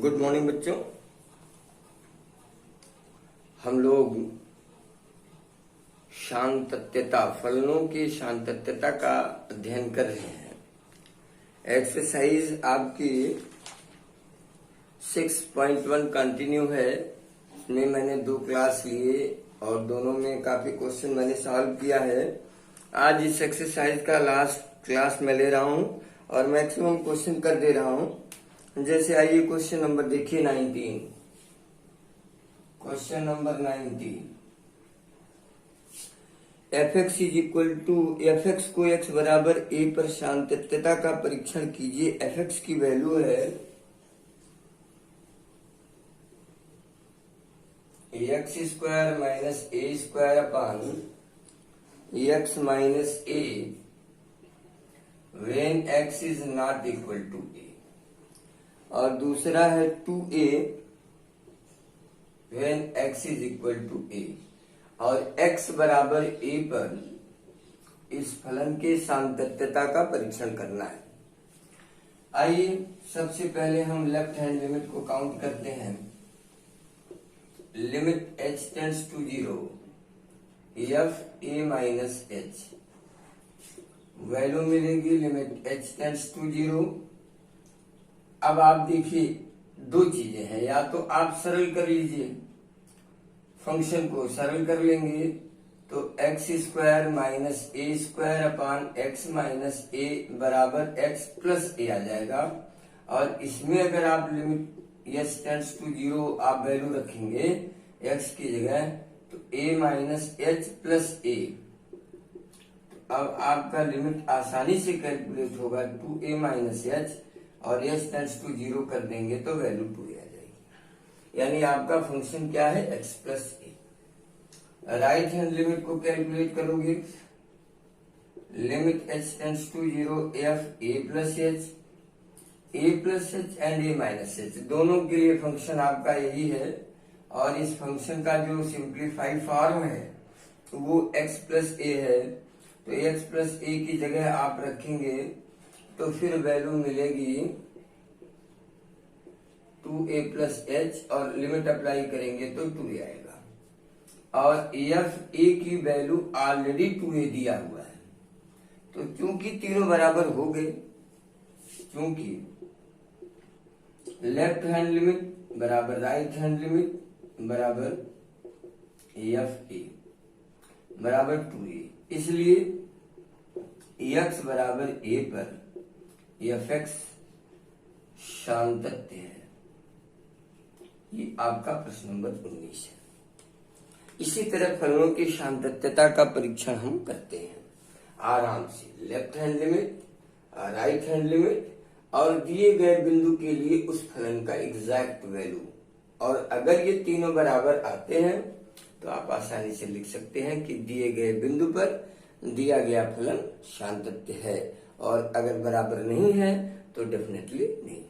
Good morning बच्चों। हम लोग शांतत्यता फलनों की शांतत्यता का अध्ययन कर रहे हैं। एक्सरसाइज आपकी 6.1 कंटिन्यू है। इसमें मैंने 2 क्लास लिए और दोनों में काफी क्वेश्चन मैंने सॉल्व किया है। आज इस एक्सरसाइज का लास्ट क्लास मैं ले रहा हूं और मैक्सिमम क्वेश्चन कर दे रहा हूं। जैसे आइए क्वेश्चन नंबर देखिए 19। Question number 19, fx is equal to fx को x बराबर a पर शांतत्यता का परीक्षण कीजिए। fx की वैल्यू है x square minus a square upon x minus a when x is not equal to a, और दूसरा है 2a when x is equal to a, और x बराबर a पर इस फलन के सातत्यता का परीक्षण करना है। आइए सबसे पहले हम लेफ्ट हैंड लिमिट को काउंट करते हैं। Limit h tends to 0 f a minus h, value मिलेगी लिमिट h टेंड्स टू 0। अब आप देखिए दो चीजें हैं, या तो आप सरल कर लीजिए, फंक्शन को सरल कर लेंगे तो एक्स स्क्वायर माइनस ए स्क्वायर अपान एक्स माइनस ए बराबर एक्स प्लस ए आ जाएगा। और इसमें अगर आप लिमिट एच टेंड्स टू 0 आप वैल्यू रखेंगे एक्स की जगह तो ए माइनस एच प्लस ए। अब आपका लिमिट आसानी से कैलकुलेट होगा 2a माइनस एच, और एच टेंड्स टू 0 कर देंगे तो वैल्यू 2 आ जाएगी। यानी आपका फंक्शन क्या है, x plus a. Right hand limit को कैलकुलेट करोगे, limit h tends to 0 f a plus h and a minus h, दोनों के लिए फंक्शन आपका यही है। और इस फंक्शन का जो सिंप्लीफाइड फॉर्म है वो x प्लस ए है, तो x प्लस ए की जगह आप रखेंगे तो फिर वैल्यू मिलेगी 2a प्लस एच, और लिमिट अप्लाई करेंगे तो 2a आएगा। और एफ ए की वैल्यू ऑलरेडी 2a दिया हुआ है, तो क्योंकि तीनों बराबर हो गए, क्योंकि लेफ्ट हैंड लिमिट बराबर राइट हैंड लिमिट बराबर एफ ए बराबर 2a, इसलिए x बराबर a पर fx शांतत्य है। ये आपका प्रश्न नंबर 19 है। इसी तरह फलनों की शांतत्यता का परीक्षण हम करते हैं आराम से। Left hand limit, right hand limit, और दिए गए बिंदु के लिए उस फलन का एग्जैक्ट वैल्यू। और अगर ये तीनों बराबर आते हैं तो आप आसानी से लिख सकते हैं कि दिए गए बिंदु पर दिया गया फलन शांतत्य है, और अगर बराबर नहीं है तो डेफिनेटली नहीं।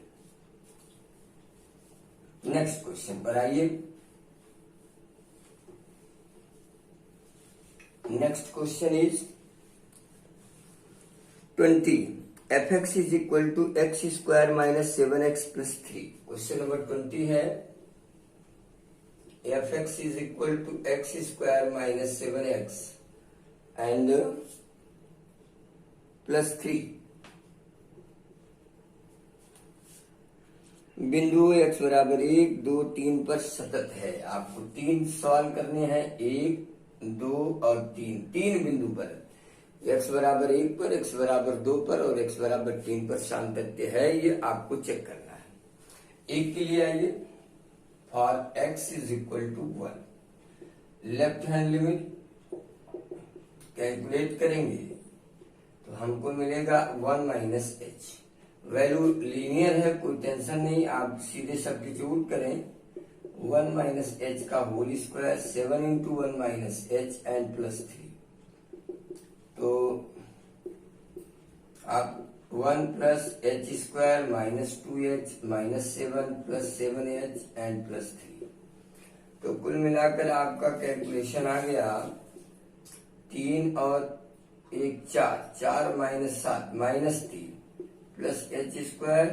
नेक्स्ट क्वेश्चन पर आइए। Next question is 20, fx is equal to x square minus 7x plus 3। Question number 20 है fx is equal to x square minus 7x and plus 3। बिंदु x बराबर 1, 2, 3 पर सतत है। आपको 3 सवाल करने हैं, 1, 2 और 3, 3 बिंदु पर x बराबर 1 पर, x बराबर 2 पर और x बराबर 3 पर सातत्य है। ये आपको चेक करना है। एक के लिए आइए, for x is equal to 1, left hand limit calculate करेंगे तो हमको मिलेगा 1 माइनस एच। वैल्यू लीनियर है, कोई टेंशन नहीं, आप सीधे सब्स्टिट्यूट करें। 1 माइनस एच का whole square 7 into 1 minus h and plus 3, तो आप 1 plus h square minus 2h minus 7 plus 7h and plus 3, तो कुल मिलाकर आपका कैलकुलेशन आ गया 3 और 1 4, 4 minus 7 minus 3 plus h square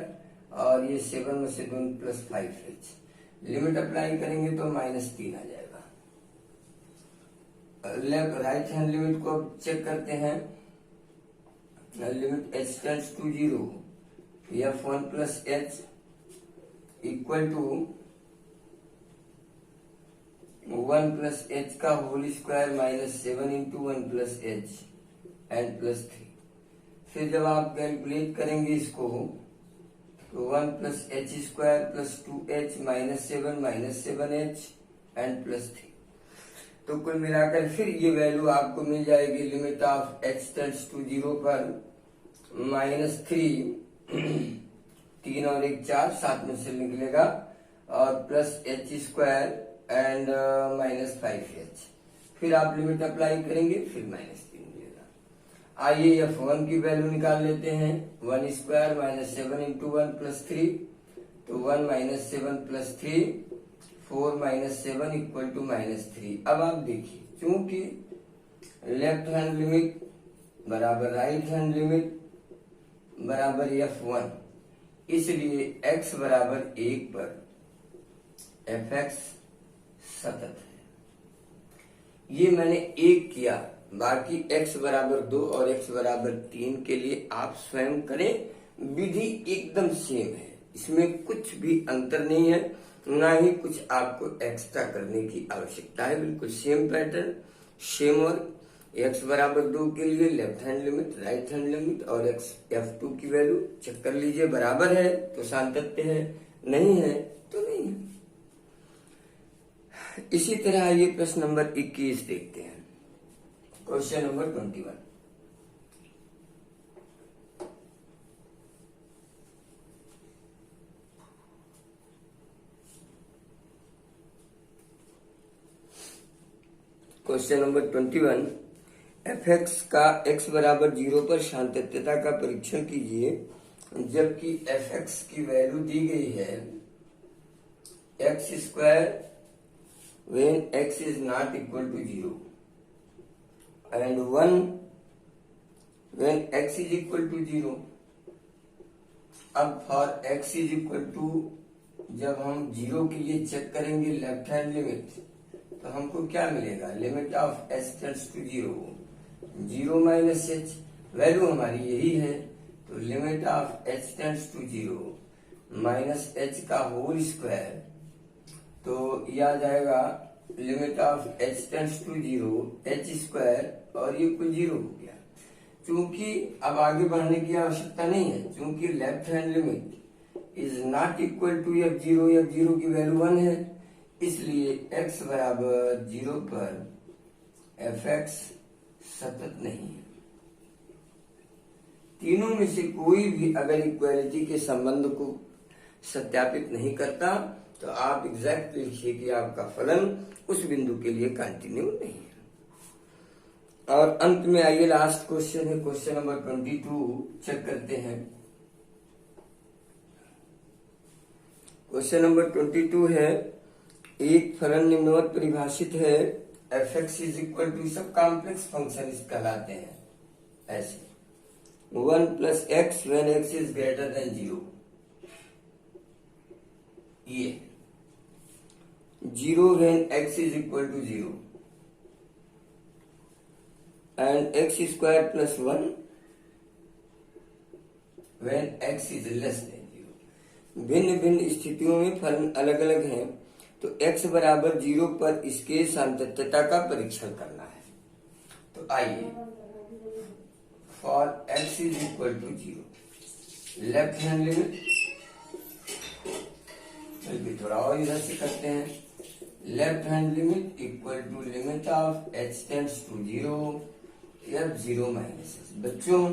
और ये 7 में से 2 प्लस 5h। लिमिट अप्लाई करेंगे तो -3 आ जाएगा। लेफ्ट राइट हैंड लिमिट को अब चेक करते हैं। Limit h tends to 0, f1 plus h equal to 1 plus h का whole square -7 into 1 plus h and plus 3। फिर जब आप कैलकुलेट करेंगे इसको तो 1 plus h square plus 2h -7h and plus 3। तो कुल मिलाकर फिर ये वैल्यू आपको मिल जाएगी limit of h tends to 0 पर -3, 3 और 1 4, 7 में से निकलेगा, और plus h square and -5h। फिर आप लिमिट अप्लाई करेंगे फिर -3 मिलेगा। आइए f1 की वैल्यू निकाल लेते हैं। 1 स्क्वायर -7 इंटू 1 प्लस 3, तो 1 -7 प्लस 3, 4 -7 इक्वल टू -3। अब आप देखिए, चूंकि लेफ्ट हैंड लिमिट बराबर राइट हैंड लिमिट बराबर f1, इसलिए x बराबर 1 पर fx सतत है। ये मैंने 1 किया, बाकी x बराबर 2 और x बराबर 3 के लिए आप स्वयं करें। विधि एकदम सेम है, इसमें कुछ भी अंतर नहीं है, ना ही कुछ आपको एक्स्ट्रा करने की आवश्यकता है। बिल्कुल same pattern, same work. x बराबर 2 के लिए left hand limit, right hand limit और x f2 की वैल्यू चेक कर लीजिए। बराबर है तो सातत्य है, नहीं है तो नहीं है। इसी तरह ये प्रश्न नंबर 21 देखते हैं। Question number 21। Question number 21, fx का x बराबर 0 पर सातत्यता का परीक्षण कीजिए, जबकि fx की वैल्यू दी गई है x square when x is not equal to 0 and 1 when x is equal to 0। अब for x is equal to, जब हम 0 के लिए चेक करेंगे लेफ्ट हैंड लिमिट, तो हमको क्या मिलेगा? Limit of h tends to 0 minus h, value हमारी यही है, तो limit of h tends to 0 minus h का होल स्क्वायर, तो यह आ जाएगा limit of h tends to 0 h square, और ये कुल 0 हो गया। चूंकि अब आगे बढ़ने की आवश्यकता नहीं है, चूंकि left hand limit is not equal to f0 की वैल्यू 1 है, इसलिए x बराबर 0 पर fx सतत नहीं है। तीनों में से कोई भी अगर इक्वालिटी के संबंध को सत्यापित नहीं करता तो आप एग्जैक्ट लिखिए कि आपका फलन उस बिंदु के लिए कंटिन्यू नहीं है। और अंत में आइए लास्ट क्वेश्चन है, क्वेश्चन नंबर 22 चेक करते हैं। क्वेश्चन नंबर 22 है, एक फलन निम्नवत परिभाषित है, fx इज इक्वल टू, सब कॉम्प्लेक्स फंक्शन कहलाते हैं ऐसे, 1 plus x when x is greater than 0, ये 0 when x is equal to 0 and x square plus 1 when x is less than 0। भिन्न भिन्न स्थितियों में फलन अलग अलग हैं, तो x बराबर 0 पर इसके सातत्यता का परीक्षण करना है। तो आइए, for x is equal to 0, left hand limit, बल्कि थोड़ा और इधर से करते हैं, left hand limit equal to limit of h tends to 0 f0 minus h। बच्चों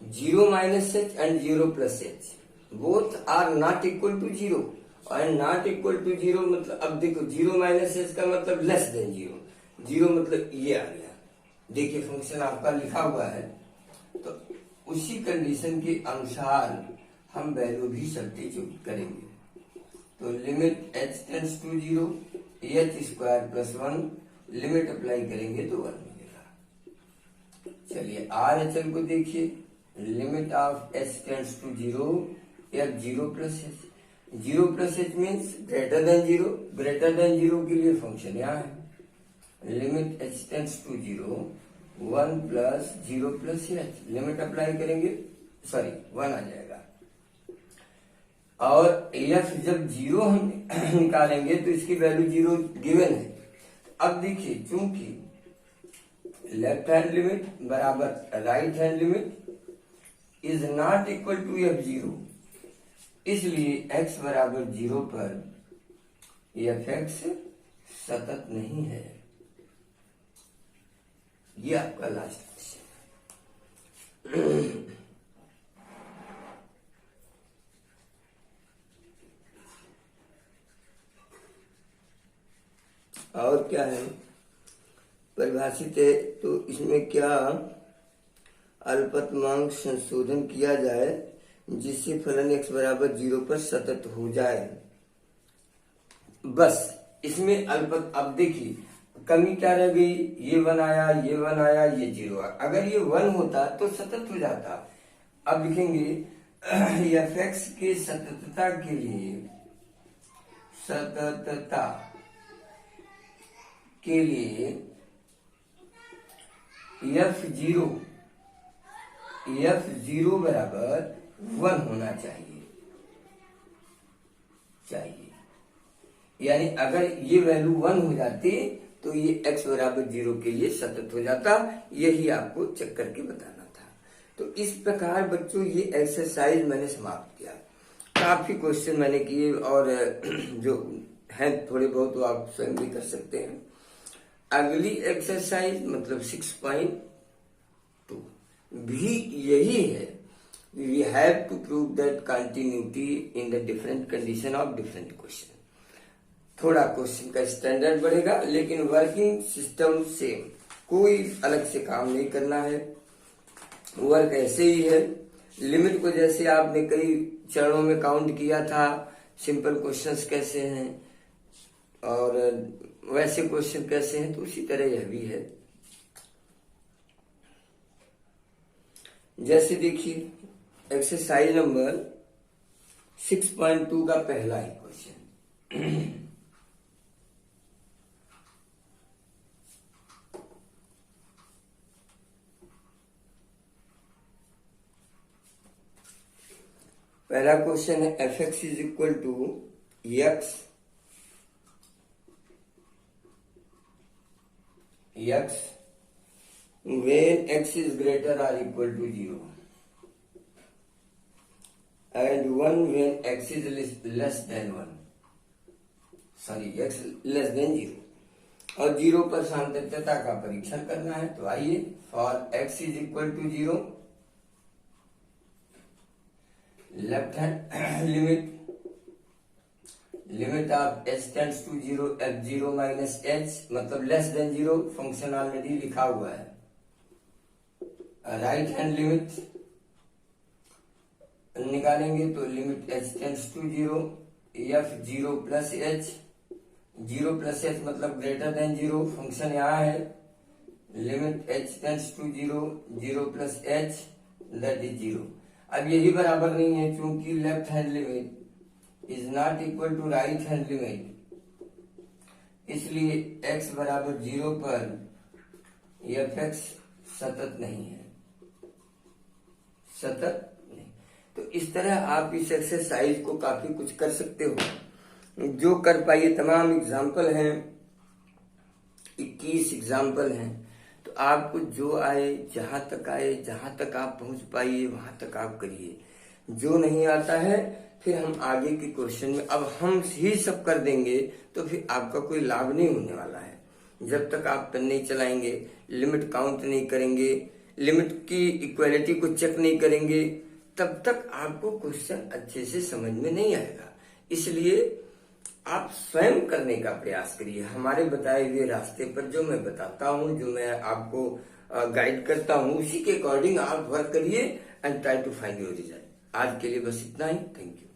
0 minus h and 0 plus h both are not equal to 0, और not equal to 0 मतलब, अब देखो 0 माइनस h का मतलब लेस देन 0 मतलब ये आ गया। देखिए फंक्शन आपका लिखा हुआ है, तो उसी कंडीशन के अनुसार हम वैल्यू भी सब्स्टिट्यूट करेंगे। तो limit h tends to 0 h square plus 1, limit apply करेंगे तो 1 मिलेगा। चलिए RHL को देखिए, limit of h tends to 0 f zero plus h, zero plus h means greater than zero, greater than zero के लिए फंक्शन यहाँ है limit h tends to zero, one plus zero plus h, limit apply करेंगे, sorry one आ जाएगा। और F जब zero हम निकालेंगे तो इसकी वैल्यू जीरो गिवन है। अब देखिए चूंकि लेफ्ट हैंड लिमिट बराबर right hand limit is not equal to f zero, इसलिए x बराबर जीरो पर एफ एक्स सतत नहीं है। ये आपका लास्ट क्वेश्चन। और क्या है परिभाषित है, तो इसमें क्या अल्पतमांक संशोधन किया जाए जिससे फलन x बराबर जीरो पर सतत हो जाए। बस इसमें अब देखिए कमी क्या रह गई, ये वन आया, ये वन आया, ये जीरो आया। अगर ये वन होता तो सतत हो जाता। अब लिखेंगे एफ एक्स के सततता के लिए, सततता के लिए एफ जीरो बराबर वन होना चाहिए। यानी अगर ये वैल्यू वन हो जाती तो ये x बराबर जीरो के लिए सतत हो जाता। यही आपको चेक करके बताना था। तो इस प्रकार बच्चों ये एक्सरसाइज मैंने समाप्त किया। काफी क्वेश्चन मैंने किए और जो है थोड़े बहुत तो आप स्वयं भी कर सकते हैं। अगली एक्सरसाइज मतलब 6.2 भी यही है। We have to prove that continuity in the different condition of different question. थोड़ा क्वेश्चन का स्टैंडर्ड बढ़ेगा लेकिन वर्किंग सिस्टम सेम, कोई अलग से काम नहीं करना है, वर्क ऐसे ही है। लिमिट को जैसे आपने कई चरणों में काउंट किया था, सिंपल क्वेश्चंस कैसे हैं और वैसे क्वेश्चन कैसे हैं, तो उसी तरह यह भी है। जैसे देखिए एक्सरसाइज नंबर 6.2 का पहला ही क्वेश्चन। पहला क्वेश्चन है f x is equal to x when x is greater or equal to 0 and 1 when x is less than 1, sorry x less than 0, और 0 पर सातत्यता का परीक्षण करना है। तो आइए for x is equal to 0 left hand limit of h tends to 0 f zero minus h मतलब less than 0, function already लिखा हुआ है। राइट हैंड लिमिट निकालेंगे तो limit h tends to 0 f zero plus h, zero plus h मतलब greater than 0, function यहाँ है limit h tends to 0 0 plus h that is 0। अब यही बराबर नहीं है क्योंकि left hand limit is not equal to right hand limit, इसलिए x बराबर 0 पर एफ एक्स सतत नहीं है, सतत नहीं। तो इस तरह आप इस एक्सरसाइज को काफी कुछ कर सकते हो। जो कर पाइए तमाम एग्जाम्पल हैं, 21 एग्जाम्पल हैं। तो आपको जो आए, जहां तक आए, जहां तक आप पहुंच पाइए वहां तक आप करिए। जो नहीं आता है फिर हम आगे के क्वेश्चन में अब हम ही सब कर देंगे तो फिर आपका कोई लाभ नहीं होने वाला है। जब तक आप पेन नहीं चलाएंगे, लिमिट काउंट नहीं करेंगे, लिमिट की इक्वालिटी को चेक नहीं करेंगे, तब तक आपको क्वेश्चन अच्छे से समझ में नहीं आएगा। इसलिए आप स्वयं करने का प्रयास करिए। हमारे बताए हुए रास्ते पर जो मैं बताता हूँ, जो मैं आपको गाइड करता हूँ, उसी के अकॉर्डिंग आप वर्क करिए and try to find your result. आज के लिए बस इतना ही। Thank you.